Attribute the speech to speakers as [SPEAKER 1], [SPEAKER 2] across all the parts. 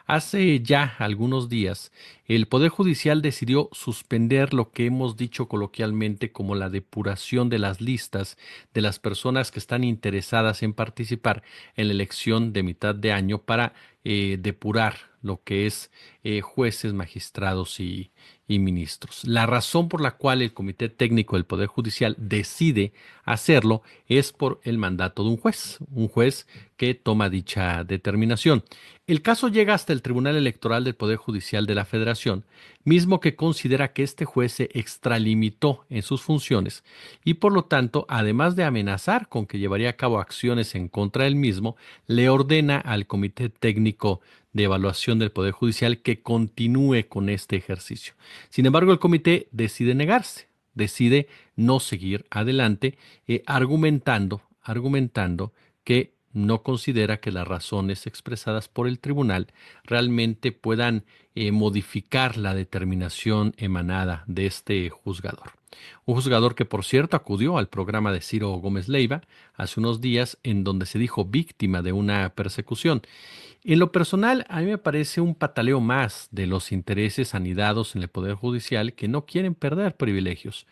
[SPEAKER 1] Hace ya algunos días, el Poder Judicial decidió suspender lo que hemos dicho coloquialmente como la depuración de las listas de las personas que están interesadas en participar en la elección de mitad de año para depurar lo que es jueces, magistrados y ministros. La razón por la cual el Comité Técnico del Poder Judicial decide hacerlo es por el mandato de un juez que toma dicha determinación. El caso llega hasta el Tribunal Electoral del Poder Judicial de la Federación, mismo que considera que este juez se extralimitó en sus funciones y por lo tanto, además de amenazar con que llevaría a cabo acciones en contra del mismo, le ordena al Comité Técnico de Evaluación del Poder Judicial que continúe con este ejercicio. Sin embargo, el comité decide negarse, decide no seguir adelante, argumentando que no considera que las razones expresadas por el tribunal realmente puedan modificar la determinación emanada de este juzgador. Un juzgador que, por cierto, acudió al programa de Ciro Gómez Leiva hace unos días en donde se dijo víctima de una persecución. En lo personal, a mí me parece un pataleo más de los intereses anidados en el Poder Judicial que no quieren perder privilegios.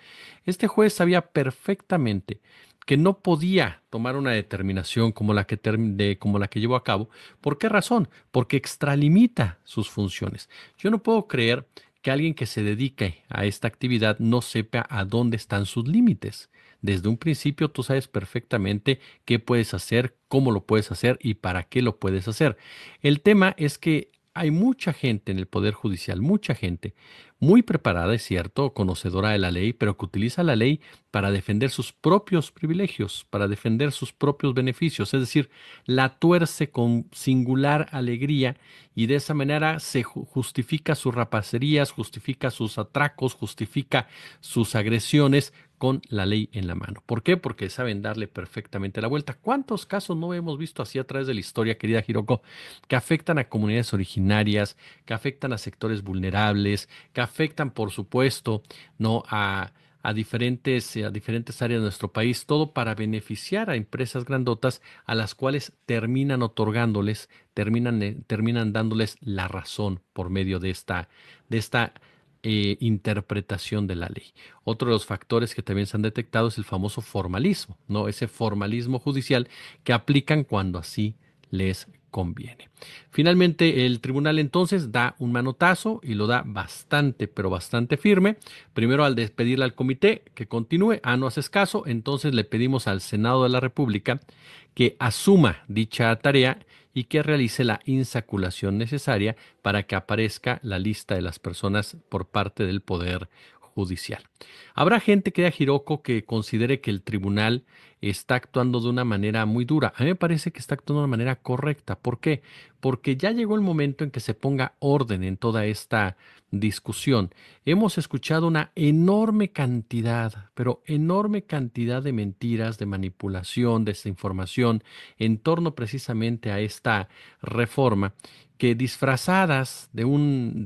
[SPEAKER 1] Este juez sabía perfectamente que no podía tomar una determinación como la que llevó a cabo. ¿Por qué razón? Porque extralimita sus funciones. Yo no puedo creer que alguien que se dedique a esta actividad no sepa a dónde están sus límites. Desde un principio tú sabes perfectamente qué puedes hacer, cómo lo puedes hacer y para qué lo puedes hacer. El tema es que hay mucha gente en el Poder Judicial, mucha gente muy preparada, es cierto, conocedora de la ley, pero que utiliza la ley para defender sus propios privilegios, para defender sus propios beneficios, es decir, la tuerce con singular alegría y de esa manera se justifica sus rapacerías, justifica sus atracos, justifica sus agresiones con la ley en la mano. ¿Por qué? Porque saben darle perfectamente la vuelta. ¿Cuántos casos no hemos visto así a través de la historia, querida Hiroko, que afectan a comunidades originarias, que afectan a sectores vulnerables, que afectan, por supuesto, no a diferentes áreas de nuestro país, todo para beneficiar a empresas grandotas a las cuales terminan dándoles la razón por medio de esta interpretación de la ley. Otro de los factores que también se han detectado es el famoso formalismo, ¿no? Ese formalismo judicial que aplican cuando así les conviene. Finalmente, el tribunal entonces da un manotazo y lo da bastante, pero bastante firme. Primero al despedirle al comité que continúe, no haces caso, entonces le pedimos al Senado de la República que asuma dicha tarea y que realice la insaculación necesaria para que aparezca la lista de las personas por parte del Poder Judicial. Habrá gente que de Hiroko que considere que el tribunal está actuando de una manera muy dura. A mí me parece que está actuando de una manera correcta. ¿Por qué? Porque ya llegó el momento en que se ponga orden en toda esta discusión. Hemos escuchado una enorme cantidad, pero enorme cantidad de mentiras, de manipulación, desinformación en torno precisamente a esta reforma que disfrazadas de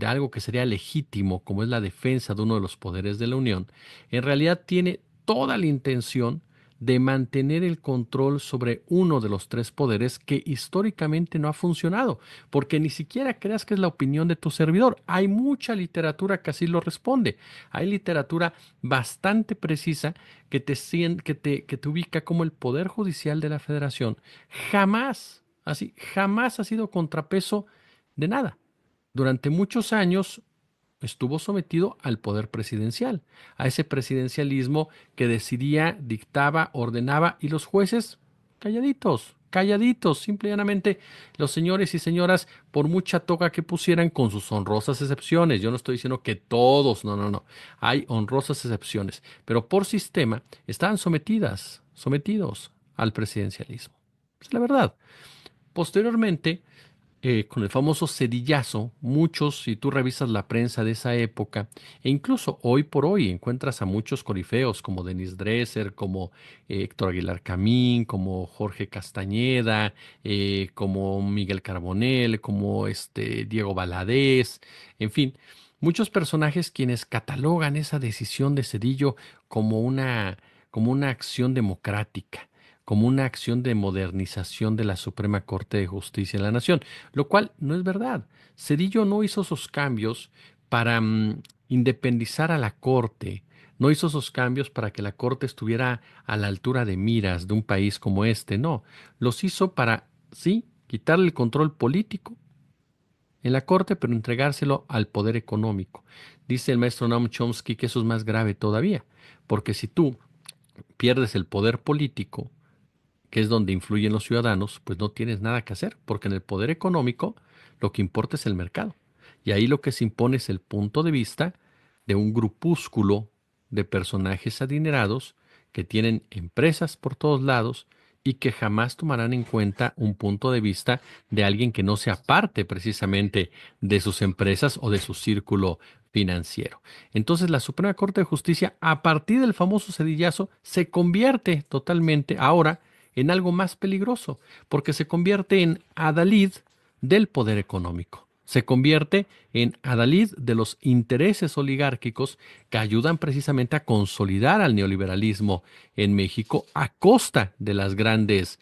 [SPEAKER 1] algo que sería legítimo, como es la defensa de uno de los poderes de la Unión, en realidad tiene toda la intención de mantener el control sobre uno de los tres poderes que históricamente no ha funcionado, porque ni siquiera creas que es la opinión de tu servidor. Hay mucha literatura que así lo responde. Hay literatura bastante precisa que te ubica como el Poder Judicial de la Federación. Jamás ha sido contrapeso de nada. Durante muchos años estuvo sometido al poder presidencial, a ese presidencialismo que decidía, dictaba, ordenaba y los jueces calladitos, calladitos, simple y llanamente los señores y señoras, por mucha toga que pusieran con sus honrosas excepciones, yo no estoy diciendo que todos, no, no, no, hay honrosas excepciones, pero por sistema estaban sometidos al presidencialismo. Es la verdad. Posteriormente, con el famoso cedillazo, muchos, si tú revisas la prensa de esa época, e incluso hoy por hoy encuentras a muchos corifeos como Denis Dresser, como Héctor Aguilar Camín, como Jorge Castañeda, como Miguel Carbonell, como Diego Valadez, en fin, muchos personajes quienes catalogan esa decisión de Cedillo como una acción democrática, como una acción de modernización de la Suprema Corte de Justicia de la Nación, lo cual no es verdad. Cedillo no hizo esos cambios para independizar a la Corte, no hizo esos cambios para que la Corte estuviera a la altura de miras de un país como este, no, los hizo para, sí, quitarle el control político en la Corte, pero entregárselo al poder económico. Dice el maestro Noam Chomsky que eso es más grave todavía, porque si tú pierdes el poder político, que es donde influyen los ciudadanos, pues no tienes nada que hacer, porque en el poder económico lo que importa es el mercado. Y ahí lo que se impone es el punto de vista de un grupúsculo de personajes adinerados que tienen empresas por todos lados y que jamás tomarán en cuenta un punto de vista de alguien que no sea parte precisamente de sus empresas o de su círculo financiero. Entonces la Suprema Corte de Justicia, a partir del famoso cedillazo, se convierte totalmente ahora en algo más peligroso, porque se convierte en adalid del poder económico. Se convierte en adalid de los intereses oligárquicos que ayudan precisamente a consolidar al neoliberalismo en México a costa de las grandes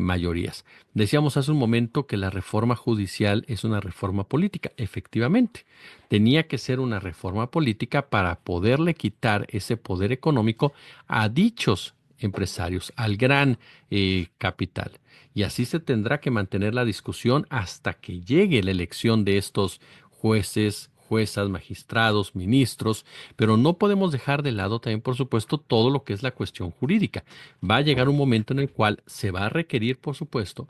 [SPEAKER 1] mayorías. Decíamos hace un momento que la reforma judicial es una reforma política. Efectivamente, tenía que ser una reforma política para poderle quitar ese poder económico a dichos empresarios, al gran capital. Y así se tendrá que mantener la discusión hasta que llegue la elección de estos jueces, juezas, magistrados, ministros, pero no podemos dejar de lado también, por supuesto, todo lo que es la cuestión jurídica. Va a llegar un momento en el cual se va a requerir, por supuesto,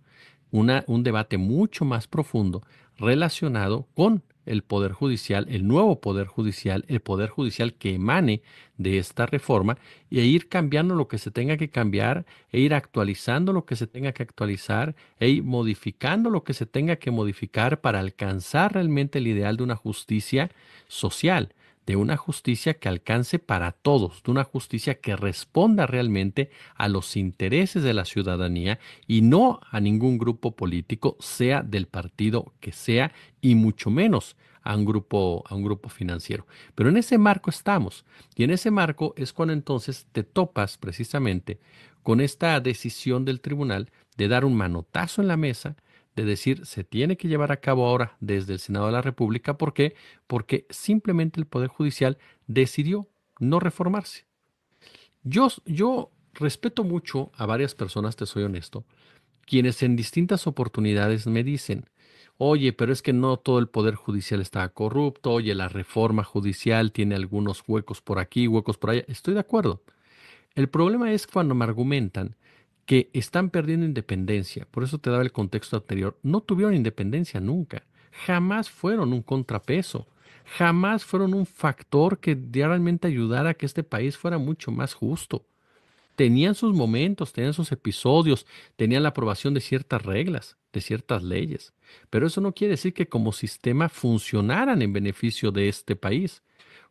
[SPEAKER 1] un debate mucho más profundo relacionado con el Poder Judicial, el nuevo Poder Judicial, el Poder Judicial que emane de esta reforma e ir cambiando lo que se tenga que cambiar, e ir actualizando lo que se tenga que actualizar, e ir modificando lo que se tenga que modificar para alcanzar realmente el ideal de una justicia social, de una justicia que alcance para todos, de una justicia que responda realmente a los intereses de la ciudadanía y no a ningún grupo político, sea del partido que sea, y mucho menos a un grupo financiero. Pero en ese marco estamos. Y en ese marco es cuando entonces te topas precisamente con esta decisión del tribunal de dar un manotazo en la mesa, de decir se tiene que llevar a cabo ahora desde el Senado de la República. ¿Por qué? Porque simplemente el Poder Judicial decidió no reformarse. Yo respeto mucho a varias personas, te soy honesto, quienes en distintas oportunidades me dicen, oye, pero es que no todo el poder judicial está corrupto, oye, la reforma judicial tiene algunos huecos por aquí, huecos por allá. Estoy de acuerdo. El problema es cuando me argumentan que están perdiendo independencia. Por eso te daba el contexto anterior. No tuvieron independencia nunca. Jamás fueron un contrapeso. Jamás fueron un factor que realmente ayudara a que este país fuera mucho más justo. Tenían sus momentos, tenían sus episodios, tenían la aprobación de ciertas reglas, de ciertas leyes, pero eso no quiere decir que como sistema funcionaran en beneficio de este país.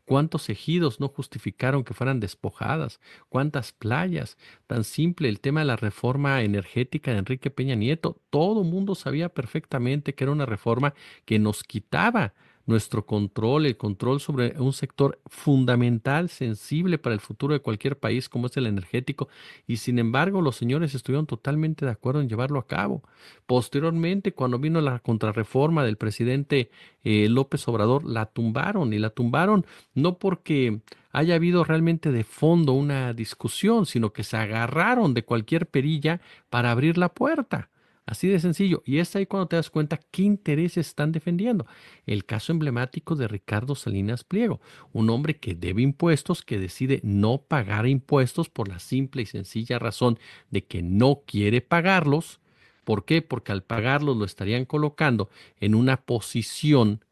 [SPEAKER 1] ¿Cuántos ejidos no justificaron que fueran despojadas? ¿Cuántas playas? Tan simple el tema de la reforma energética de Enrique Peña Nieto. Todo el mundo sabía perfectamente que era una reforma que nos quitaba nuestro control, el control sobre un sector fundamental, sensible para el futuro de cualquier país como es el energético, y sin embargo los señores estuvieron totalmente de acuerdo en llevarlo a cabo. Posteriormente, cuando vino la contrarreforma del presidente López Obrador, la tumbaron, y la tumbaron no porque haya habido realmente de fondo una discusión, sino que se agarraron de cualquier perilla para abrir la puerta. Así de sencillo. Y es ahí cuando te das cuenta qué intereses están defendiendo. El caso emblemático de Ricardo Salinas Pliego, un hombre que debe impuestos, que decide no pagar impuestos por la simple y sencilla razón de que no quiere pagarlos. ¿Por qué? Porque al pagarlos lo estarían colocando en una posición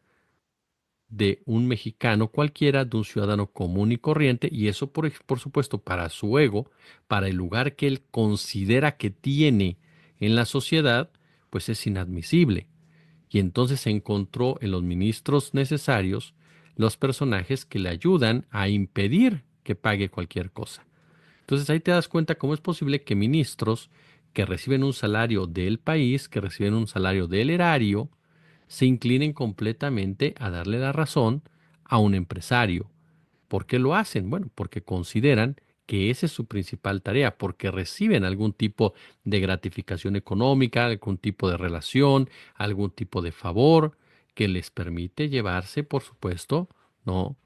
[SPEAKER 1] de un mexicano cualquiera, de un ciudadano común y corriente, y eso por supuesto para su ego, para el lugar que él considera que tiene en la sociedad, pues es inadmisible. Y entonces se encontró en los ministros necesarios los personajes que le ayudan a impedir que pague cualquier cosa. Entonces ahí te das cuenta cómo es posible que ministros que reciben un salario del país, que reciben un salario del erario, se inclinen completamente a darle la razón a un empresario. ¿Por qué lo hacen? Bueno, porque consideran que esa es su principal tarea, porque reciben algún tipo de gratificación económica, algún tipo de relación, algún tipo de favor que les permite llevarse, por supuesto, ¿no?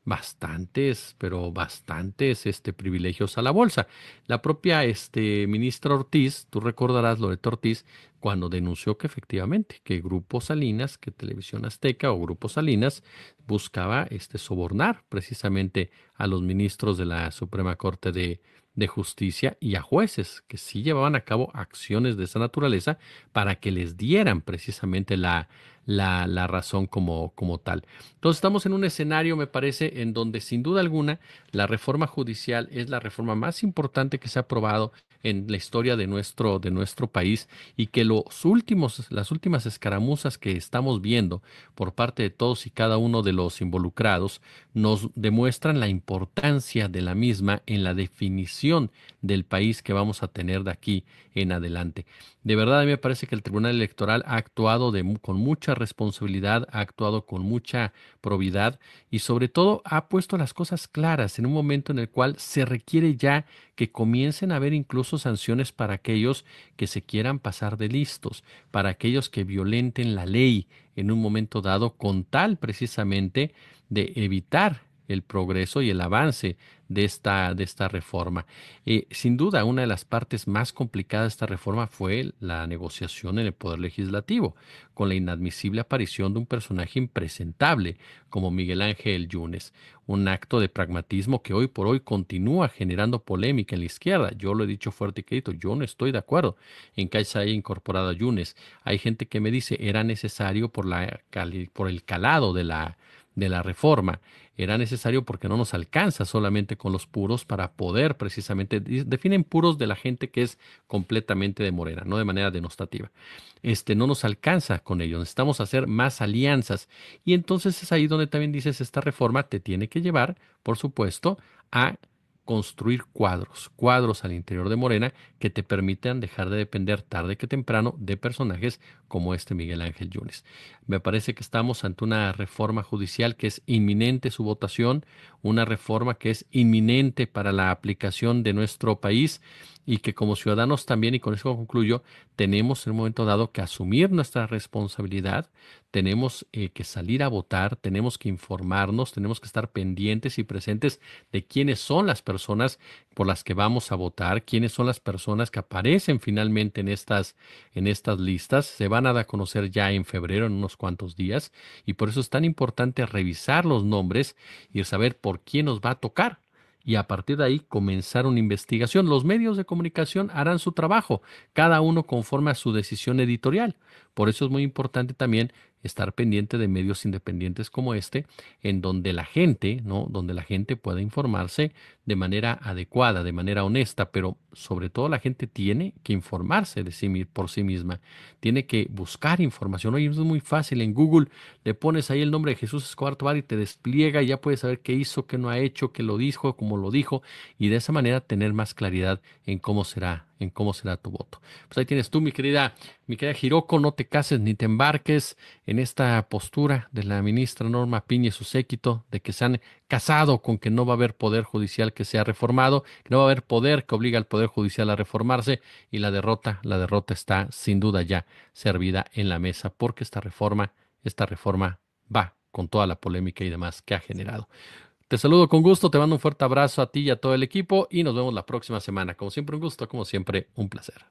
[SPEAKER 1] Bastantes, pero bastantes privilegios a la bolsa. La propia ministra Ortiz, tú recordarás, Loreto Ortiz, cuando denunció que efectivamente, que Grupo Salinas, que Televisión Azteca o Grupo Salinas buscaba sobornar precisamente a los ministros de la Suprema Corte de Justicia y a jueces que sí llevaban a cabo acciones de esa naturaleza para que les dieran precisamente la razón como tal. Entonces estamos en un escenario, me parece, en donde sin duda alguna la reforma judicial es la reforma más importante que se ha aprobado en la historia de nuestro país y que las últimas escaramuzas que estamos viendo por parte de todos y cada uno de los involucrados nos demuestran la importancia de la misma en la definición del país que vamos a tener de aquí en adelante. De verdad, a mí me parece que el Tribunal Electoral ha actuado con mucha responsabilidad, ha actuado con mucha probidad y sobre todo ha puesto las cosas claras en un momento en el cual se requiere ya que comiencen a haber incluso sanciones para aquellos que se quieran pasar de listos, para aquellos que violenten la ley en un momento dado con tal precisamente de evitar el progreso y el avance de esta reforma. Sin duda, una de las partes más complicadas de esta reforma fue la negociación en el Poder Legislativo, con la inadmisible aparición de un personaje impresentable como Miguel Ángel Yunes, un acto de pragmatismo que hoy por hoy continúa generando polémica en la izquierda. Yo lo he dicho fuerte y clarito, yo no estoy de acuerdo en que se haya incorporado a Yunes. Hay gente que me dice era necesario por el calado de la reforma. Era necesario porque no nos alcanza solamente con los puros para poder precisamente, definen puros de la gente que es completamente de Morena, no de manera denostativa. No nos alcanza con ellos, necesitamos hacer más alianzas. Y entonces es ahí donde también dices, esta reforma te tiene que llevar, por supuesto, a construir cuadros al interior de Morena que te permitan dejar de depender tarde que temprano de personajes como Miguel Ángel Yunes. Me parece que estamos ante una reforma judicial que es inminente su votación, una reforma que es inminente para la aplicación de nuestro país y que como ciudadanos también, y con eso concluyo, tenemos en un momento dado que asumir nuestra responsabilidad, tenemos que salir a votar, tenemos que informarnos, tenemos que estar pendientes y presentes de quiénes son las personas por las que vamos a votar, quiénes son las personas que aparecen finalmente en estas listas. Se van a dar a conocer ya en febrero, en unos cuantos días, y por eso es tan importante revisar los nombres y saber por quién nos va a tocar. Y a partir de ahí comenzar una investigación. Los medios de comunicación harán su trabajo, cada uno conforme a su decisión editorial. Por eso es muy importante también estar pendiente de medios independientes como en donde la gente, ¿no? Donde la gente pueda informarse de manera adecuada, de manera honesta, pero sobre todo la gente tiene que informarse por sí misma, tiene que buscar información. Oye, es muy fácil, en Google le pones ahí el nombre de Jesús Escobar Tovar y te despliega y ya puedes saber qué hizo, qué no ha hecho, qué lo dijo, cómo lo dijo, y de esa manera tener más claridad en cómo será tu voto. Pues ahí tienes tú, mi querida Hiroko, no te cases ni te embarques en esta postura de la ministra Norma Piña y su séquito de que se han casado con que no va a haber poder judicial que sea reformado, que no va a haber poder que obliga al poder judicial a reformarse y la derrota está sin duda ya servida en la mesa porque esta reforma va con toda la polémica y demás que ha generado. Te saludo con gusto, te mando un fuerte abrazo a ti y a todo el equipo y nos vemos la próxima semana. Como siempre un gusto, como siempre un placer.